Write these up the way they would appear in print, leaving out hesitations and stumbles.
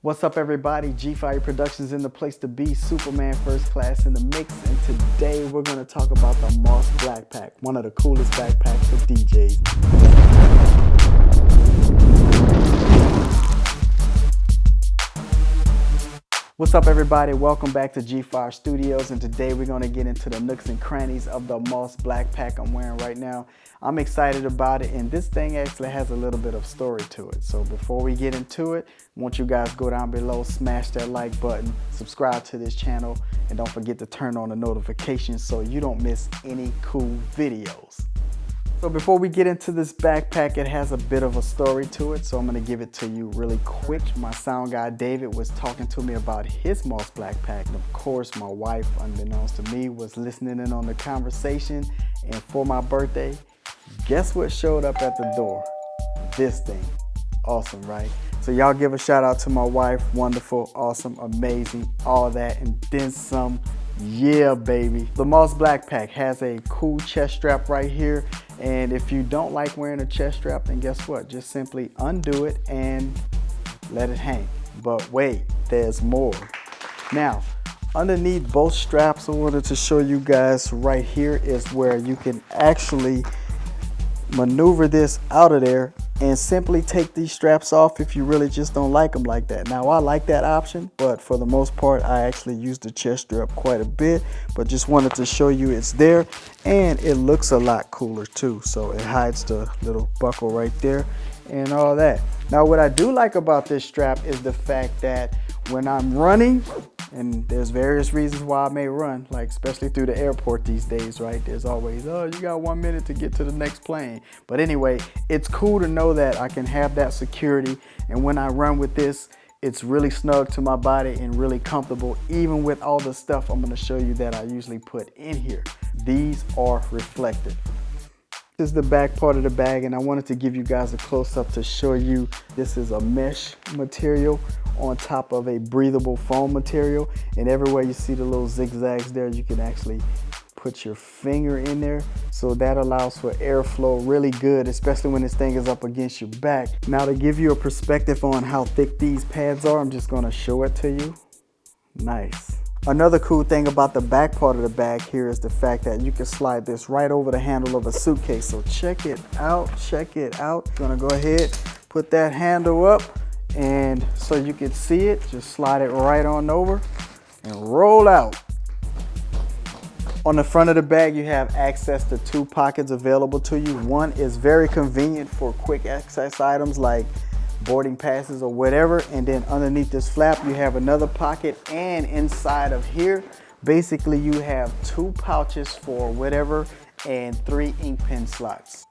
What's up, everybody? G-Fire Productions in the place to be. Superman First Class in the mix, and today we're going to talk about the MOS Blackpack, one of the coolest backpacks for DJs. What's up, everybody? Welcome back to G-Fire Studios, and today we're going to get into the nooks and crannies of the MOS Blackpack I'm wearing right now. I'm excited about it, and this thing actually has a little bit of story to it. So before we get into it, I want you guys to go down below, smash that like button, subscribe to this channel, and don't forget to turn on the notifications so you don't miss any cool videos. So before we get into this backpack, it has a bit of a story to it, so I'm gonna give it to you really quick. My sound guy David was talking to me about his MOS Blackpack, and of course my wife, unbeknownst to me, was listening in on the conversation. And for my birthday, guess what showed up at the door? This thing. Awesome, right? So y'all give a shout out to my wife. Wonderful, awesome, amazing, all that, and then some. Yeah, baby. The MOS Blackpack has a cool chest strap right here, and if you don't like wearing a chest strap, then guess what? Just simply undo it and let it hang. But wait, there's more. Now, underneath both straps, I wanted to show you guys right here is where you can actually maneuver this out of there and simply take these straps off if you really just don't like them like that. Now, I like that option, but for the most part, I actually use the chest strap quite a bit, but just wanted to show you it's there, and it looks a lot cooler too. So it hides the little buckle right there and all that. Now, what I do like about this strap is the fact that when I'm running, and there's various reasons why I may run, like especially through the airport these days, right? There's always, oh, you got 1 minute to get to the next plane. But anyway, it's cool to know that I can have that security. And when I run with this, it's really snug to my body and really comfortable, even with all the stuff I'm gonna show you that I usually put in here. These are reflective. This is the back part of the bag, and I wanted to give you guys a close-up to show you this is a mesh material on top of a breathable foam material, and everywhere you see the little zigzags there, you can actually put your finger in there, so that allows for airflow really good, especially when this thing is up against your back. Now, to give you a perspective on how thick these pads are, I'm just going to show it to you. Nice. Another cool thing about the back part of the bag here is the fact that you can slide this right over the handle of a suitcase. So check it out, check it out. Gonna go ahead, put that handle up, and so you can see it, just slide it right on over and roll out. On the front of the bag, you have access to 2 pockets available to you. One is very convenient for quick access items like boarding passes or whatever, and then underneath this flap you have another pocket, and inside of here basically you have 2 pouches for whatever and 3 ink pen slots.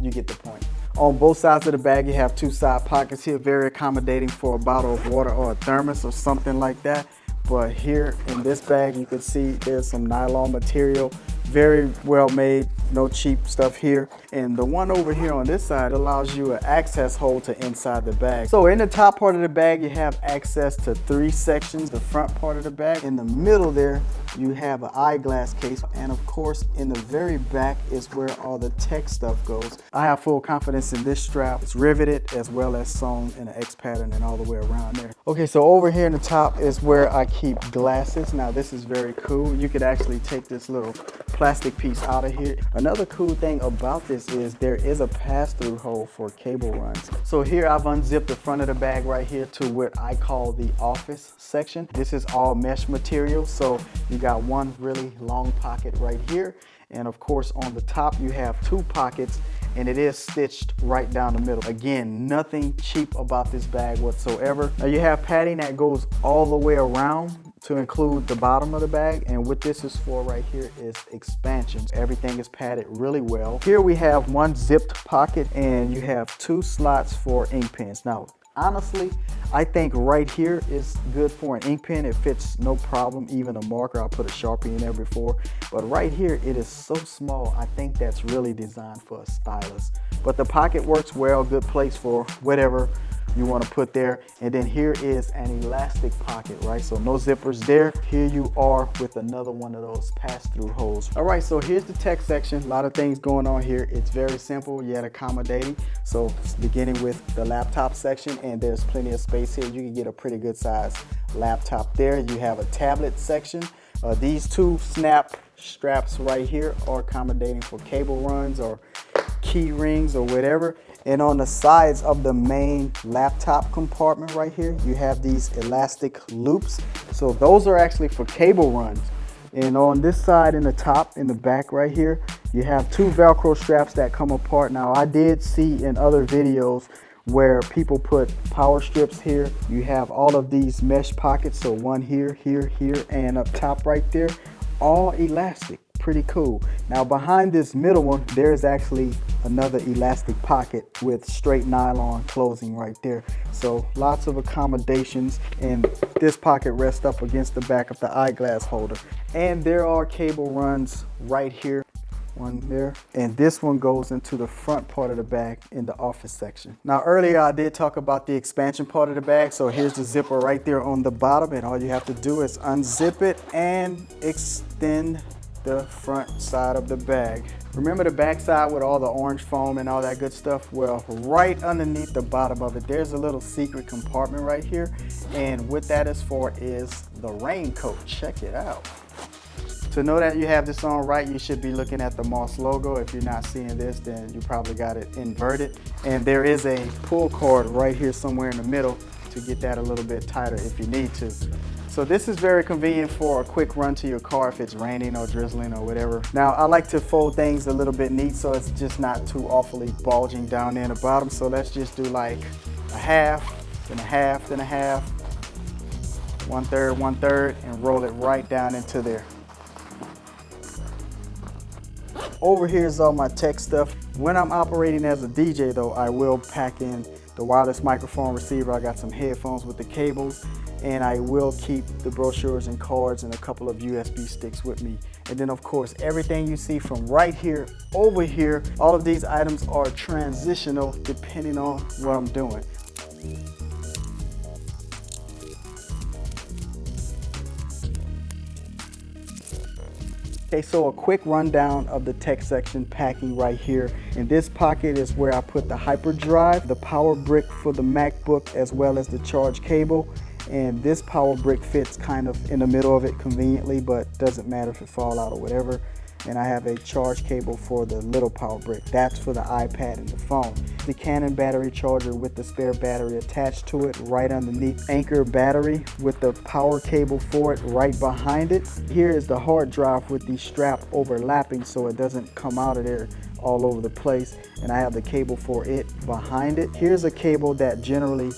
You get the point. On both sides of the bag you have 2 side pockets here, very accommodating for a bottle of water or a thermos or something like that. But here in this bag you can see there's some nylon material, very well made, no cheap stuff here. And the one over here on this side allows you an access hole to inside the bag. So in the top part of the bag you have access to 3 sections. The front part of the bag, in the middle there you have an eyeglass case, and of course in the very back is where all the tech stuff goes. I have full confidence in this strap. It's riveted as well as sewn in an X pattern and all the way around there. Okay, so over here in the top is where I keep glasses. Now this is very cool. You could actually take this little plastic piece out of here. Another cool thing about this is there is a pass-through hole for cable runs. So here I've unzipped the front of the bag right here to what I call the office section. This is all mesh material, so you got one really long pocket right here, and of course on the top you have 2 pockets, and it is stitched right down the middle. Again, nothing cheap about this bag whatsoever. Now you have padding that goes all the way around to include the bottom of the bag, and what this is for right here is expansions. Everything is padded really well. Here we have 1 zipped pocket, and you have 2 slots for ink pens. Now honestly, I think right here is good for an ink pen. It fits no problem, even a marker. I put a Sharpie in there before, but right here it is so small. I think that's really designed for a stylus. But the pocket works well, good place for whatever you want to put there. And then here is an elastic pocket, right? So no zippers there. Here you are with another one of those pass-through holes. All right, so here's the tech section. A lot of things going on here. It's very simple yet accommodating. So beginning with the laptop section, and there's plenty of space here. You can get a pretty good size laptop there. You have a tablet section. These two snap straps right here are accommodating for cable runs or key rings or whatever. And on the sides of the main laptop compartment right here, you have these elastic loops. So those are actually for cable runs. And on this side in the top, in the back right here, you have two Velcro straps that come apart. Now I did see in other videos where people put power strips here. You have all of these mesh pockets. So one here, here, here, and up top right there, all elastic. Pretty cool. Now behind this middle one, there's actually another elastic pocket with straight nylon closing right there. So lots of accommodations, and this pocket rests up against the back of the eyeglass holder. And there are cable runs right here. One there, and this one goes into the front part of the bag in the office section. Now earlier I did talk about the expansion part of the bag, so here's the zipper right there on the bottom, and all you have to do is unzip it and extend the front side of the bag. Remember the back side with all the orange foam and all that good stuff? Well, right underneath the bottom of it, there's a little secret compartment right here, and what that is for is the raincoat. Check it out. To know that you have this on right, you should be looking at the MOS logo. If you're not seeing this, then you probably got it inverted. And there is a pull cord right here somewhere in the middle to get that a little bit tighter if you need to. So this is very convenient for a quick run to your car if it's raining or drizzling or whatever. Now I like to fold things a little bit neat so it's just not too awfully bulging down there in the bottom. So let's just do like a half, then a half, then a half, 1/3, 1/3, and roll it right down into there. Over here is all my tech stuff. When I'm operating as a DJ though, I will pack in the wireless microphone receiver. I got some headphones with the cables, and I will keep the brochures and cards and a couple of USB sticks with me. And then of course, everything you see from right here over here, all of these items are transitional depending on what I'm doing. Okay, so a quick rundown of the tech section packing right here. In this pocket is where I put the hyperdrive, the power brick for the MacBook, as well as the charge cable. And this power brick fits kind of in the middle of it conveniently, but doesn't matter if it falls out or whatever. And I have a charge cable for the little power brick. That's for the iPad and the phone. The Canon battery charger with the spare battery attached to it right underneath. Anchor battery with the power cable for it right behind it. Here is the hard drive with the strap overlapping so it doesn't come out of there all over the place. And I have the cable for it behind it. Here's a cable that generally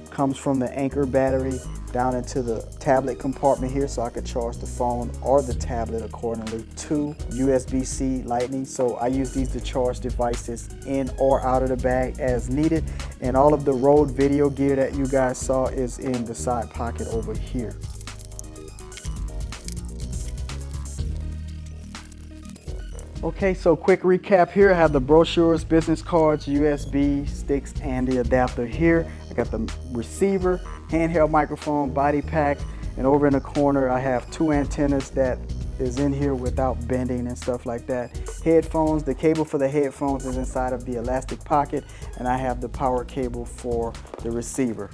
comes from the Anchor battery down into the tablet compartment here so I could charge the phone or the tablet accordingly. Two USB-C Lightning, so I use these to charge devices in or out of the bag as needed. And all of the Rode video gear that you guys saw is in the side pocket over here. Okay, so quick recap here. I have the brochures, business cards, USB sticks, and the adapter here. I got the receiver, handheld microphone, body pack, and over in the corner I have two antennas that is in here without bending and stuff like that. Headphones, the cable for the headphones is inside of the elastic pocket, and I have the power cable for the receiver.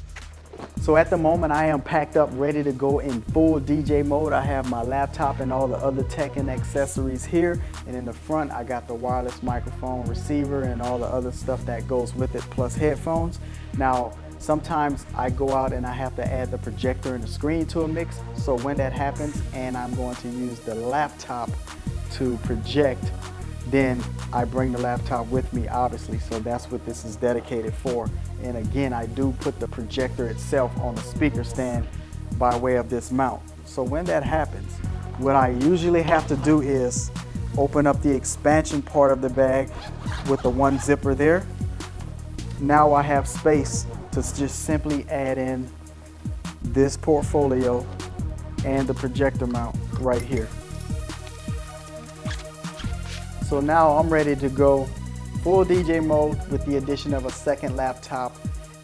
So at the moment I am packed up, ready to go in full DJ mode. I have my laptop and all the other tech and accessories here, and in the front I got the wireless microphone, receiver, and all the other stuff that goes with it, plus headphones. Now sometimes I go out and I have to add the projector and the screen to a mix, so when that happens and I'm going to use the laptop to project, then I bring the laptop with me, obviously, so that's what this is dedicated for. And again, I do put the projector itself on the speaker stand by way of this mount. So when that happens, what I usually have to do is open up the expansion part of the bag with the one zipper there. Now I have space to just simply add in this portfolio and the projector mount right here. So now I'm ready to go full DJ mode with the addition of a second laptop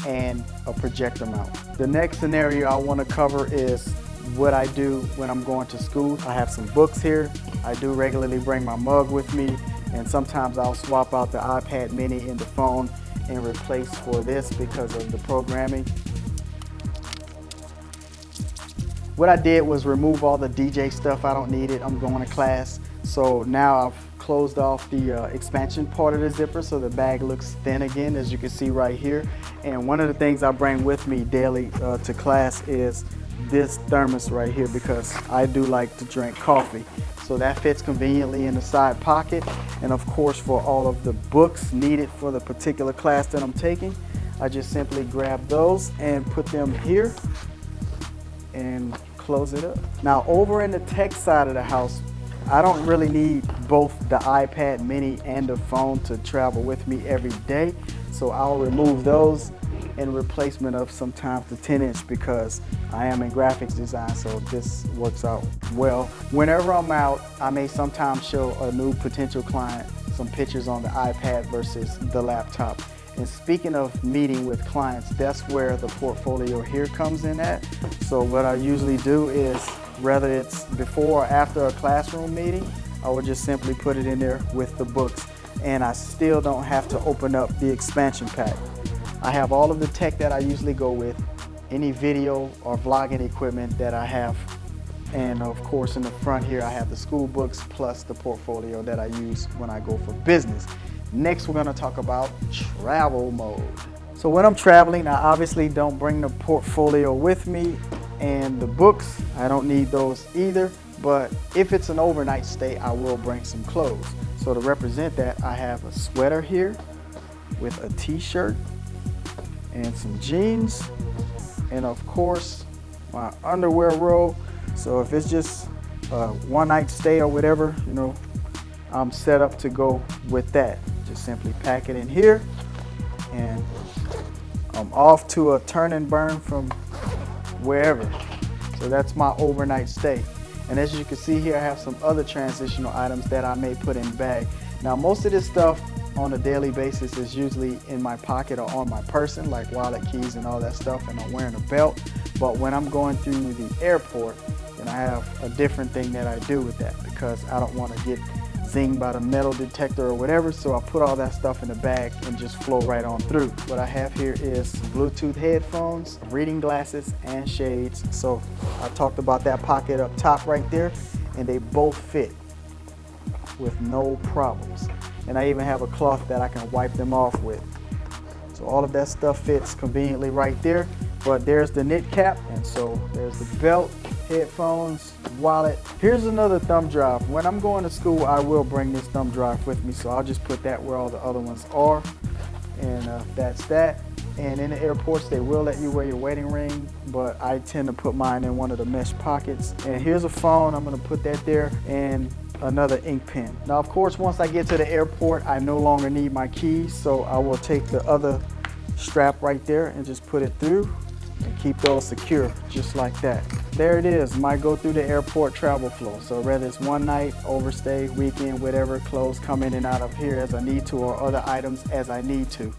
and a projector mount. The next scenario I want to cover is what I do when I'm going to school. I have some books here. I do regularly bring my mug with me, and sometimes I'll swap out the iPad mini in the phone and replace for this because of the programming. What I did was remove all the DJ stuff. I don't need it. I'm going to class. So now I've closed off the expansion part of the zipper so the bag looks thin again, as you can see right here. And one of the things I bring with me daily to class is this thermos right here, because I do like to drink coffee. So that fits conveniently in the side pocket. And of course, for all of the books needed for the particular class that I'm taking, I just simply grab those and put them here and close it up. Now over in the tech side of the house, I don't really need both the iPad mini and the phone to travel with me every day. So I'll remove those in replacement of sometimes the 10-inch, because I am in graphics design, so this works out well. Whenever I'm out, I may sometimes show a new potential client some pictures on the iPad versus the laptop. And speaking of meeting with clients, that's where the portfolio here comes in at. So what I usually do is, whether it's before or after a classroom meeting, I would just simply put it in there with the books. And I still don't have to open up the expansion pack. I have all of the tech that I usually go with, any video or vlogging equipment that I have. And of course, in the front here, I have the school books plus the portfolio that I use when I go for business. Next, we're going to talk about travel mode. So when I'm traveling, I obviously don't bring the portfolio with me, and the books, I don't need those either. But if it's an overnight stay, I will bring some clothes. So to represent that, I have a sweater here with a t-shirt and some jeans, and of course my underwear roll. So if it's just a one-night stay or whatever, you know, I'm set up to go with that. Just simply pack it in here, and I'm off to a turn and burn from wherever. So that's my overnight stay. And as you can see here, I have some other transitional items that I may put in the bag. Now, most of this stuff on a daily basis is usually in my pocket or on my person, like wallet, keys, and all that stuff, and I'm wearing a belt. But when I'm going through the airport, then I have a different thing that I do with that, because I don't want to get zinged by the metal detector or whatever. So I put all that stuff in the bag and just flow right on through. What I have here is Bluetooth headphones, reading glasses, and shades. So I talked about that pocket up top right there, and they both fit with no problems. And I even have a cloth that I can wipe them off with. So all of that stuff fits conveniently right there. But there's the knit cap, and so there's the belt, headphones, wallet. Here's another thumb drive. When I'm going to school, I will bring this thumb drive with me, so I'll just put that where all the other ones are. And that's that. And in the airports, they will let you wear your wedding ring, but I tend to put mine in one of the mesh pockets. And here's a phone, I'm gonna put that there, and another ink pen. Now, of course, once I get to the airport, I no longer need my keys, so I will take the other strap right there and just put it through and keep those secure, just like that. There it is, my go through the airport travel flow. So whether it's one night, overstay, weekend, whatever, clothes come in and out of here as I need to, or other items as I need to.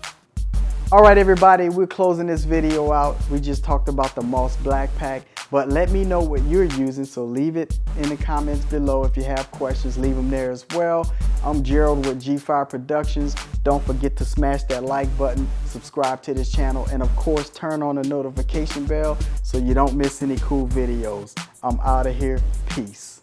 All right, everybody, we're closing this video out. We just talked about the MOS Blackpack, but let me know what you're using, so leave it in the comments below. If you have questions, leave them there as well. I'm Gerald with G5 Productions. Don't forget to smash that like button, subscribe to this channel, and of course, turn on the notification bell so you don't miss any cool videos. I'm out of here. Peace.